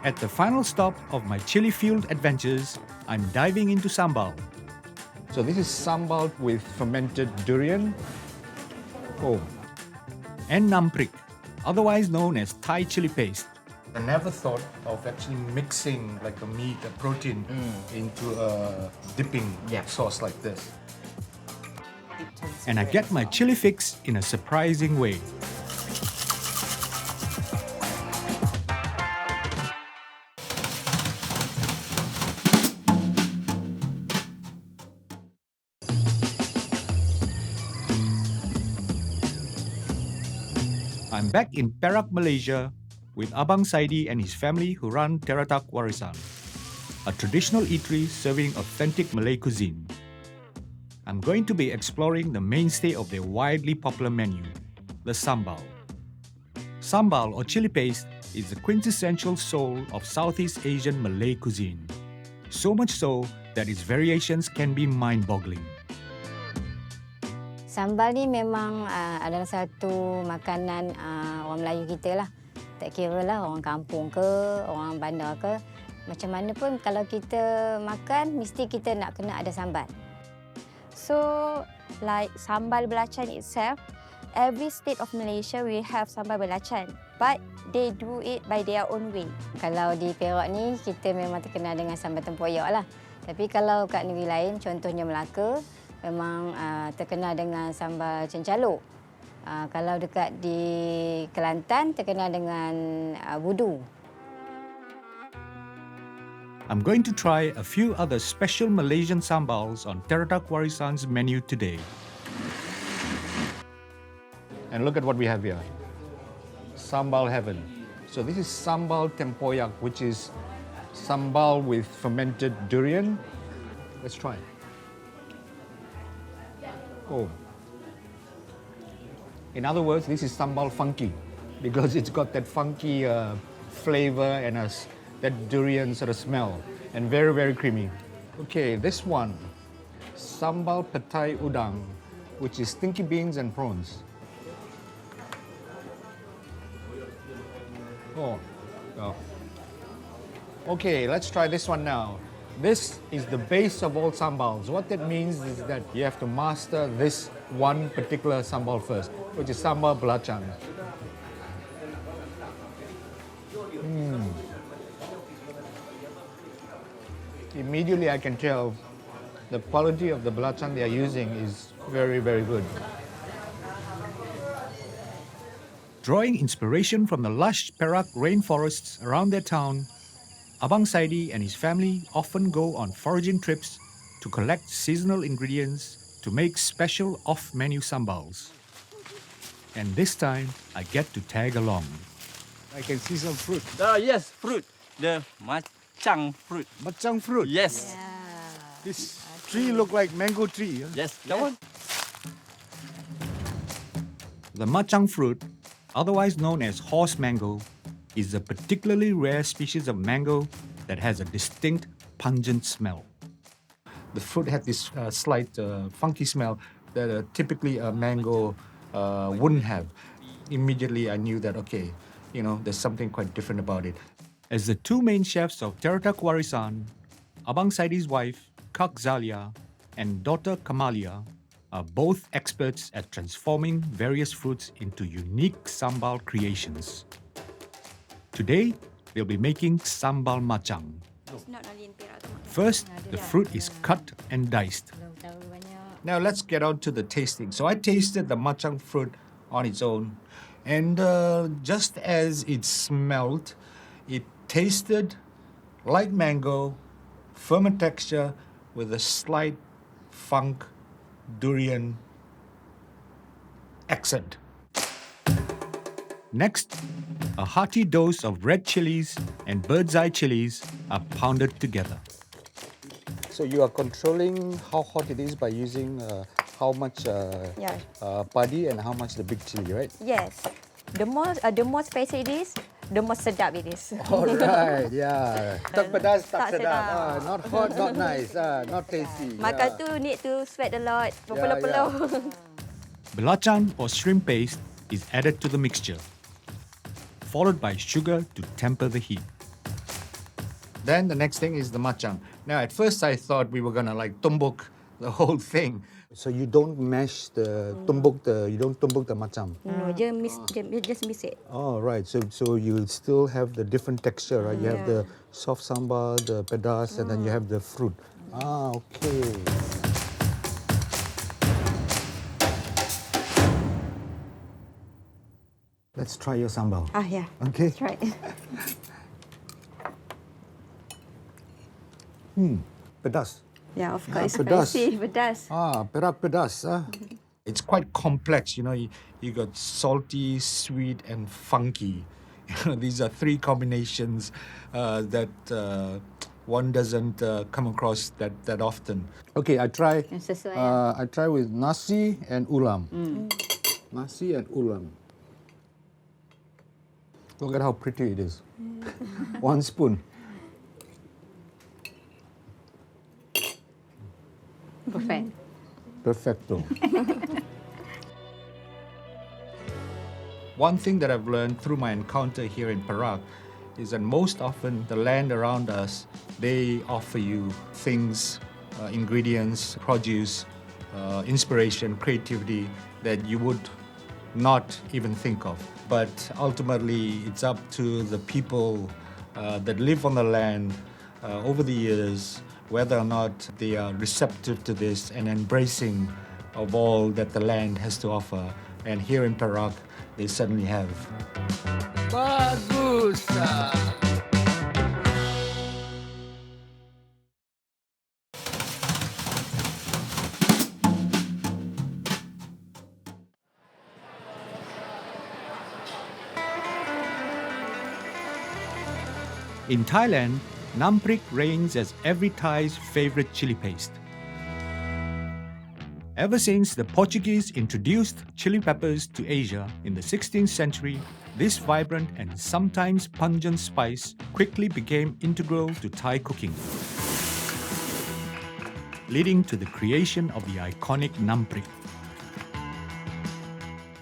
At the final stop of my chilli-fueled adventures, I'm diving into Sambal. So this is sambal with fermented durian. Oh, And Prik, otherwise known as Thai chili paste. I never thought of actually mixing like a meat, a protein, into a dipping sauce like this. And I get my chili fix in a surprising way. I'm back in Perak, Malaysia, with Abang Saidi and his family who run Teratak Warisan, a traditional eatery serving authentic Malay cuisine. I'm going to be exploring the mainstay of their widely popular menu, the Sambal. Sambal or chili paste is the quintessential soul of Southeast Asian Malay cuisine. So much so that its variations can be mind-boggling. Sambal ni memang adalah satu makanan orang Melayu kita lah. Tak kira lah orang kampung ke, orang bandar ke. Macam mana pun kalau kita makan, mesti kita nak kena ada sambal. So, like sambal belacan itself, every state of Malaysia we have sambal belacan, but they do it by their own way. Kalau di Perak ni, kita memang terkenal dengan sambal tempoyak lah. Tapi kalau kat negeri lain, contohnya Melaka, memang terkenal dengan sambal cencaluk. Kalau dekat di Kelantan, terkenal dengan budu. I'm going to try a few other special Malaysian sambals on Teratak Warisan's menu today. and look at what we have here. Sambal heaven. So this is sambal tempoyak, which is sambal with fermented durian. Let's try. Oh. In other words, this is sambal funky because it's got that funky flavor and that durian sort of smell, and very, very creamy. Okay, this one, sambal petai udang, which is stinky beans and prawns. Oh. Okay, let's try this one now. This is the base of all sambals. What that means is that you have to master this one particular sambal first, which is sambal belacan. Immediately I can tell the quality of the belacan they are using is very, very good. Drawing inspiration from the lush Perak rainforests around their town, Abang Saidi and his family often go on foraging trips to collect seasonal ingredients to make special off-menu sambals. And this time, I get to tag along. I can see some fruit. Yes, fruit. The macang fruit. Macang fruit. Yes. This tree look like mango tree. Yes, that one. The macang fruit, otherwise known as horse mango, is a particularly rare species of mango that has a distinct, pungent smell. The fruit had this slight funky smell that typically a mango wouldn't have. Immediately I knew that, okay, there's something quite different about it. As the two main chefs of Teratak Warisan, Abang Saidi's wife, Kak Zalia, and daughter Kamalia, are both experts at transforming various fruits into unique sambal creations. Today, they'll be making sambal macang. First, the fruit is cut and diced. Now let's get on to the tasting. So I tasted the macang fruit on its own, and just as it smelled, it tasted like mango, firmer texture with a slight funk durian accent. Next, a hearty dose of red chilies and bird's eye chilies are pounded together. So you are controlling how hot it is by using how much padi and how much the big chili, right? Yes. The more spicy it is, the more sedap it is. All right, yeah. Tak pedas, tak sedap. Not hot, not nice. Not tasty. Makan tu need to sweat a lot. Berpeluh-peluh. Belacan or shrimp paste is added to the mixture, followed by sugar to temper the heat. Then the next thing is the macang. Now, at first I thought we were gonna like tumbuk the whole thing. So you don't mash the you don't tumbuk the macam. No, just miss it. Oh, right. So you still have the different texture, right? You have the soft sambal, the pedas, and then you have the fruit. Ah, okay. Let's try your sambal. Yeah. Okay. That's right. Pedas. Yeah, of course. pedas. Spicy, pedas. Perak pedas. It's quite complex, you know. You got salty, sweet, and funky. These are three combinations that one doesn't come across that often. Okay, I try. Yang sesuai. I try with nasi and ulam. Nasi and ulam. Look at how pretty it is. 1 spoon. Perfect. Perfecto. One thing that I've learned through my encounter here in Perak is that most often the land around us, they offer you things, ingredients, produce, inspiration, creativity that you would not even think of. But ultimately, it's up to the people that live on the land over the years, whether or not they are receptive to this and embracing of all that the land has to offer. And here in Perak, they certainly have. Bagus. In Thailand, Prik reigns as every Thai's favorite chili paste. Ever since the Portuguese introduced chili peppers to Asia in the 16th century, this vibrant and sometimes pungent spice quickly became integral to Thai cooking, leading to the creation of the iconic Prik.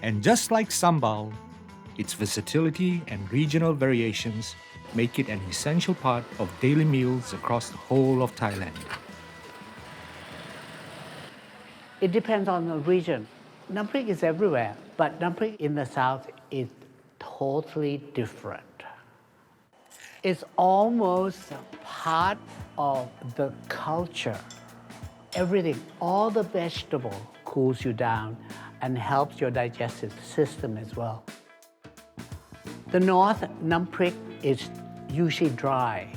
And just like Sambal, its versatility and regional variations make it an essential part of daily meals across the whole of Thailand. It depends on the region. Prik is everywhere, but Prik in the south is totally different. It's almost part of the culture. Everything, all the vegetable cools you down and helps your digestive system as well. The north, Prik is usually dry,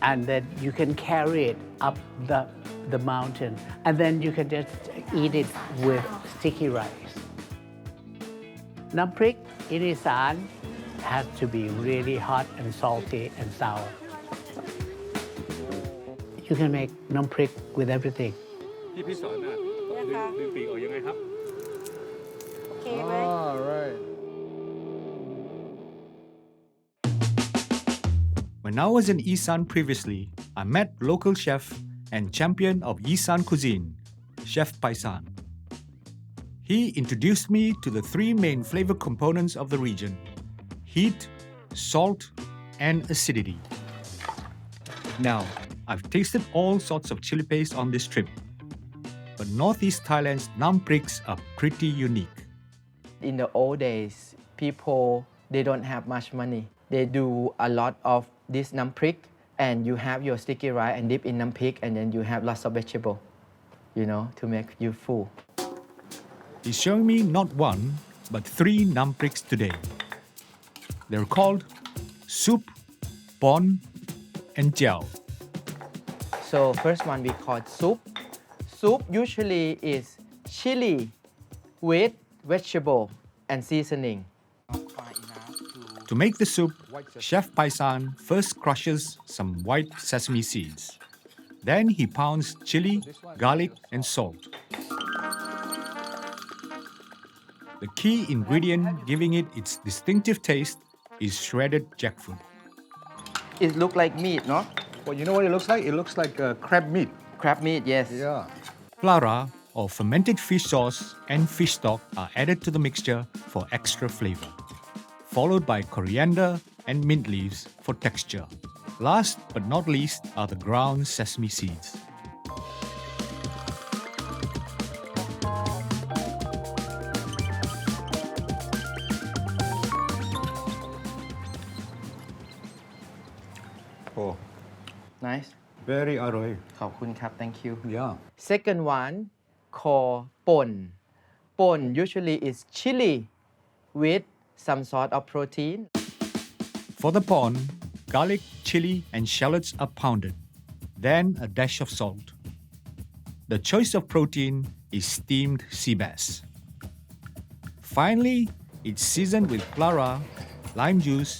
and then you can carry it up the mountain, and then you can just eat it with sticky rice. Prik in Isan has to be really hot and salty and sour. You can make Prik with everything. Okay, All right. When I was in Isan previously, I met local chef and champion of Isan cuisine, Chef Paisarn. He introduced me to the three main flavor components of the region: heat, salt, and acidity. Now, I've tasted all sorts of chili paste on this trip, but Northeast Thailand's Priks are pretty unique. In the old days, people, they don't have much money. They do a lot of this Prik, and you have your sticky rice and dip in Prik, and then you have lots of vegetable, to make you full. He's showing me not one, but three Priks today. They're called soup, bon, and jaew. So first one we call soup. Soup usually is chili with vegetable and seasoning. To make the soup, Chef Paisarn first crushes some white sesame seeds. Then he pounds chili, garlic, and salt. The key ingredient giving it its distinctive taste is shredded jackfruit. It looks like meat, no? Well, you know what it looks like? It looks like crab meat. Crab meat, yes. Yeah. Flara, or fermented fish sauce, and fish stock are added to the mixture for extra flavor, followed by coriander and mint leaves for texture. Last but not least are the ground sesame seeds. Oh, Nice. very aroi. ขอบคุณครับ thank you. Yeah. Second one called pon. Pon usually is chili with some sort of protein. For the pon, garlic, chili, and shallots are pounded, then a dash of salt. The choice of protein is steamed sea bass. Finally, it's seasoned with clara, lime juice,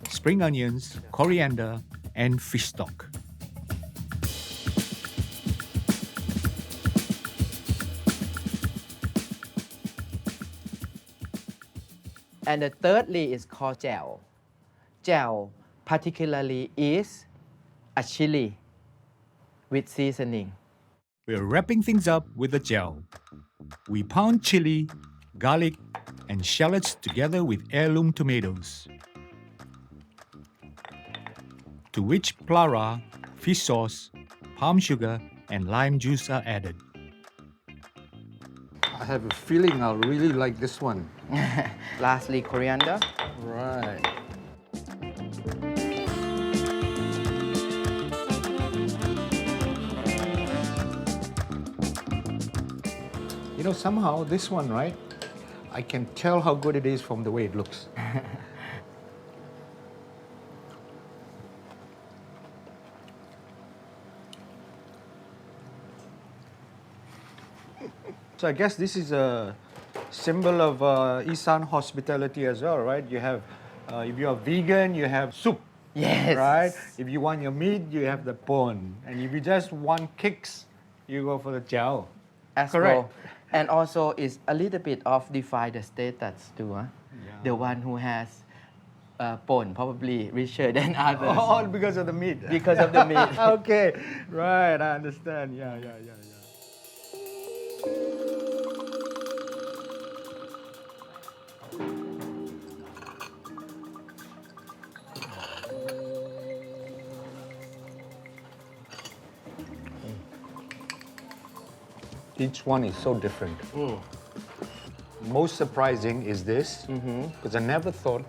spring onions, coriander, and fish stock. And the thirdly is called jaew. Jaew particularly is a chili with seasoning. We're wrapping things up with the jaew. We pound chili, garlic, and shallots together with heirloom tomatoes, to which clara, fish sauce, palm sugar, and lime juice are added. I have a feeling I'll really like this one. Lastly, coriander. Right. You know, somehow this one, right? I can tell how good it is from the way it looks. So I guess this is a symbol of Isan hospitality as well, right? You have, if you're vegan, you have soup. Yes. Right? If you want your meat, you have the pon. And if you just want kicks, you go for the jaew. As Correct. well. And also it's a little bit of divide the status too. Huh? The one who has pon probably richer than others. All because of the meat. Because of the meat. Okay, right, I understand. Yeah. Each one is so different. Most surprising is this, because I never thought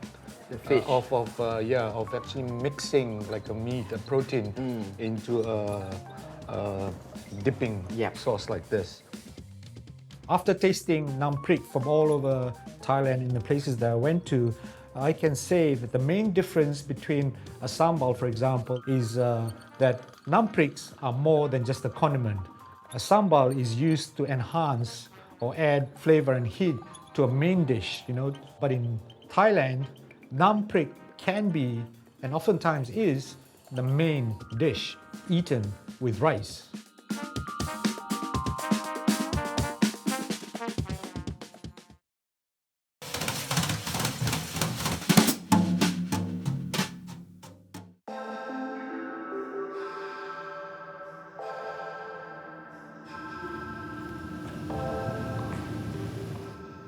fish. of actually mixing like a meat, a protein into a dipping sauce like this. After tasting prik from all over Thailand in the places that I went to, I can say that the main difference between a sambal, for example, is that priks are more than just a condiment. A sambal is used to enhance or add flavor and heat to a main dish, But in Thailand, prik can be, and oftentimes is, the main dish, eaten with rice.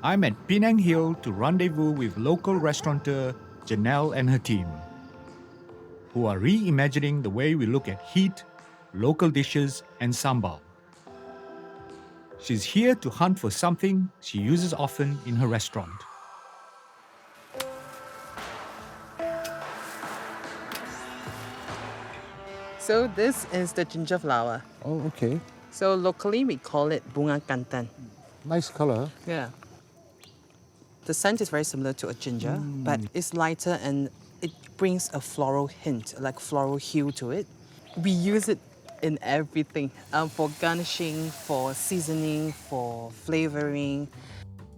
I'm at Penang Hill to rendezvous with local restaurateur Jenelle and her team, who are reimagining the way we look at heat, local dishes, and sambal. She's here to hunt for something she uses often in her restaurant. So this is the ginger flower. Oh, okay. So locally we call it bunga kantan. Nice color. Yeah. The scent is very similar to a ginger, but it's lighter and it brings a floral hint, like floral hue to it. We use it in everything, for garnishing, for seasoning, for flavoring.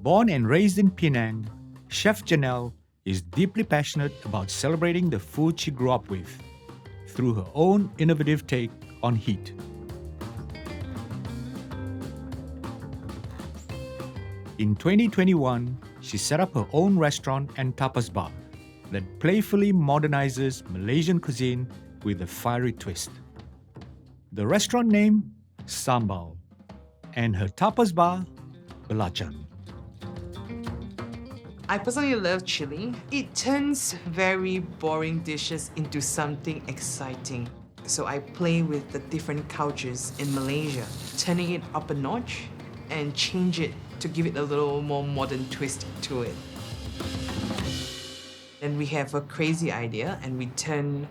Born and raised in Penang, Chef Jenelle is deeply passionate about celebrating the food she grew up with through her own innovative take on heat. In 2021, she set up her own restaurant and tapas bar that playfully modernizes Malaysian cuisine with a fiery twist. The restaurant name, Sambal, and her tapas bar, Belacan. I personally love chili. It turns very boring dishes into something exciting. So I play with the different cultures in Malaysia, turning it up a notch and change it to give it a little more modern twist to it. And we have a crazy idea and we turn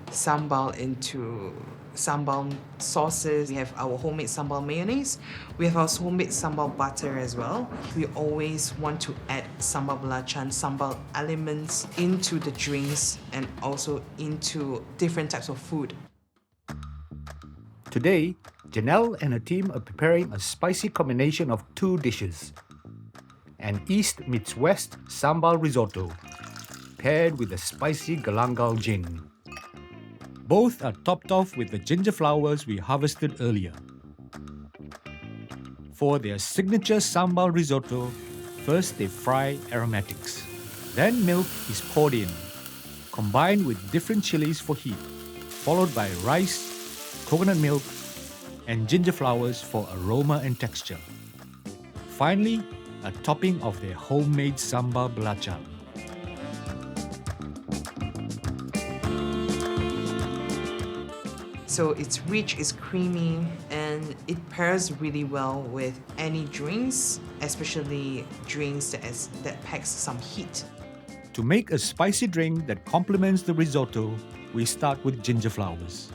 sambal into sambal sauces. We have our homemade sambal mayonnaise. We have our homemade sambal butter as well. We always want to add sambal belacan, sambal elements into the drinks and also into different types of food. Today, Jenelle and her team are preparing a spicy combination of two dishes. An East meets West sambal risotto, paired with a spicy galangal gin. Both are topped off with the ginger flowers we harvested earlier. For their signature sambal risotto, first they fry aromatics. Then milk is poured in, combined with different chilies for heat, followed by rice, coconut milk, and ginger flowers for aroma and texture. Finally, a topping of their homemade sambal belacan. So it's rich, it's creamy, and it pairs really well with any drinks, especially drinks that packs some heat. To make a spicy drink that complements the risotto, we start with ginger flowers.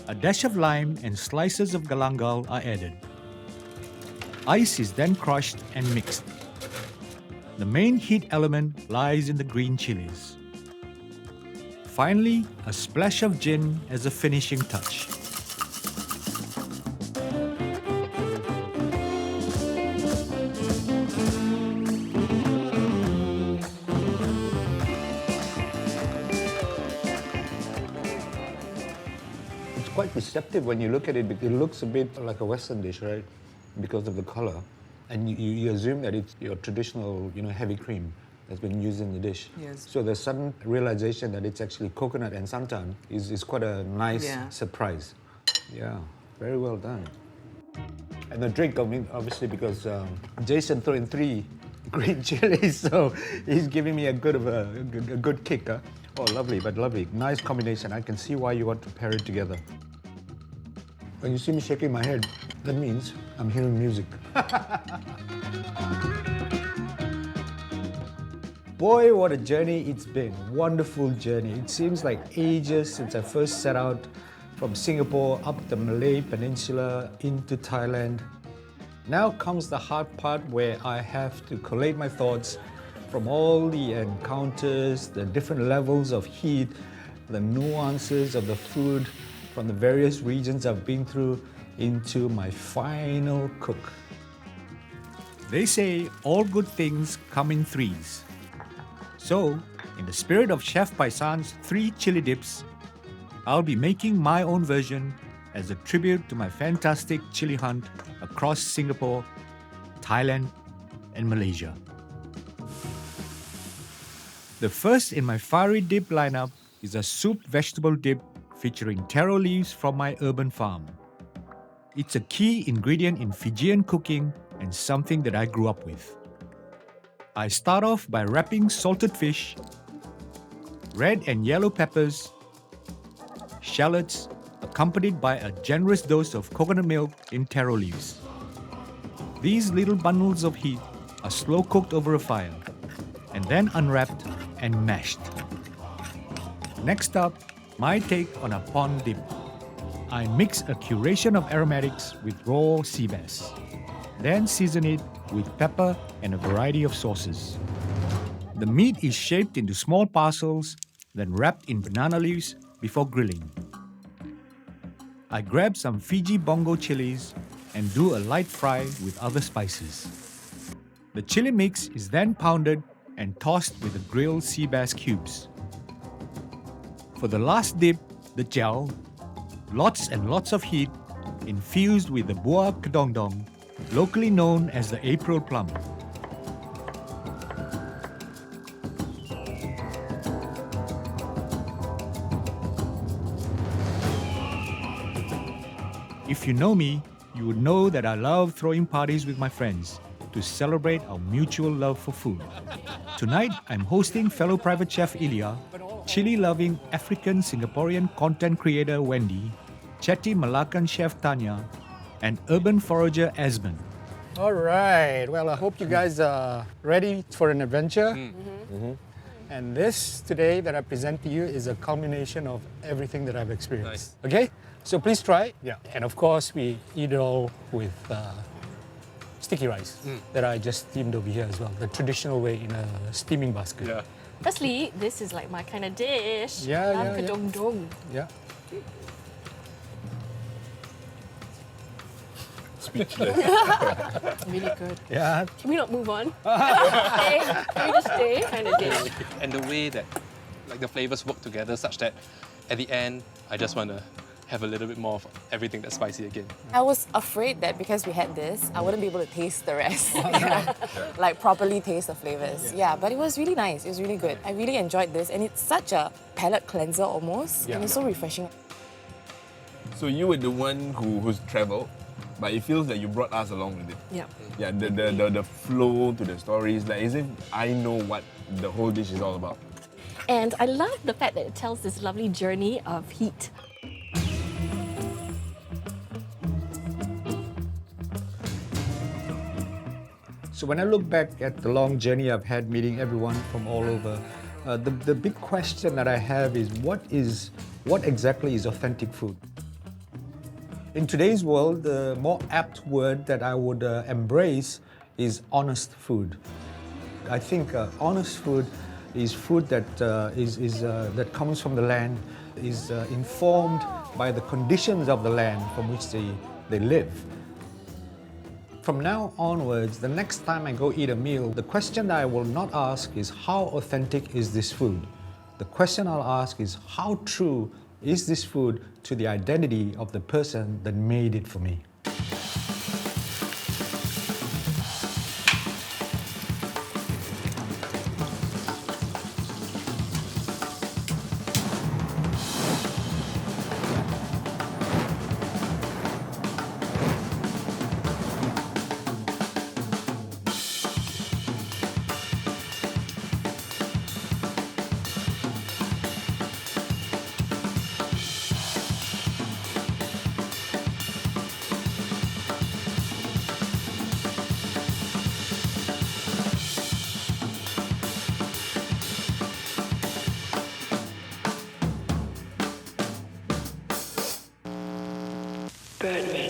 A dash of lime and slices of galangal are added. Ice is then crushed and mixed. The main heat element lies in the green chilies. Finally, a splash of gin as a finishing touch. It's quite receptive when you look at it. It looks a bit like a Western dish, right? Because of the color. And you assume that it's your traditional, heavy cream that's been used in the dish. Yes. So the sudden realization that it's actually coconut and santan is quite a nice surprise. Yeah, very well done. And the drink, obviously because Jason threw in 3 green chilies, so he's giving me a good kick. Huh? Oh, lovely, but lovely. Nice combination. I can see why you want to pair it together. When you see me shaking my head, that means I'm hearing music. Boy, what a journey it's been. Wonderful journey. It seems like ages since I first set out from Singapore up the Malay Peninsula into Thailand. Now comes the hard part where I have to collate my thoughts from all the encounters, the different levels of heat, the nuances of the food from the various regions I've been through into my final cook. They say all good things come in threes. So, in the spirit of Chef Paisarn's 3 chili dips, I'll be making my own version as a tribute to my fantastic chili hunt across Singapore, Thailand, and Malaysia. The first in my fiery dip lineup is a soup vegetable dip featuring taro leaves from my urban farm. It's a key ingredient in Fijian cooking and something that I grew up with. I start off by wrapping salted fish, red and yellow peppers, shallots, accompanied by a generous dose of coconut milk in taro leaves. These little bundles of heat are slow cooked over a fire and then unwrapped and mashed. Next up, my take on a pond dip. I mix a curation of aromatics with raw sea bass, then season it with pepper and a variety of sauces. The meat is shaped into small parcels, then wrapped in banana leaves before grilling. I grab some Fiji bongo chilies and do a light fry with other spices. The chili mix is then pounded and tossed with the grilled sea bass cubes. For the last dip, the jaew, lots and lots of heat infused with the buah kedongdong, locally known as the April plum. If you know me, you would know that I love throwing parties with my friends to to celebrate our mutual love for food. Tonight, I'm hosting fellow private chef Ilya, chili-loving African Singaporean content creator Wendy, chatty Malaccan chef Tanya, and urban forager Esmond. All right. Well, I hope you guys are ready for an adventure. And this today that I present to you is a culmination of everything that I've experienced. Okay? So please try. Yeah. And of course, we eat it all with sticky rice that I just steamed over here as well. The traditional way in a steaming basket. Yeah. Firstly, this is like my kind of dish. Yeah, Lam yeah, yeah. kedong dong. Yeah. Really good. Yeah. Can we not move on? Stay. Can we just stay? Kind of dish. And the way that like the flavors work together such that at the end, I just want to have a little bit more of everything that's spicy again. I was afraid that because we had this, I wouldn't be able to taste the rest. Like properly taste the flavors. Yeah, but it was really nice. It was really good. I really enjoyed this and it's such a palate cleanser almost. And it's so refreshing. So you were the one who's travelled, but it feels that you brought us along with it. Yeah. Yeah, the flow to the stories, like as if I know what the whole dish is all about. And I love the fact that it tells this lovely journey of heat. So when I look back at the long journey I've had meeting everyone from all over, the big question that I have is what exactly is authentic food? In today's world, the more apt word that I would embrace is honest food. I think honest food is food that that comes from the land, is informed by the conditions of the land from which they live. From now onwards, the next time I go eat a meal, the question that I will not ask is how authentic is this food? The question I'll ask is how true is this food to the identity of the person that made it for me? Birdman.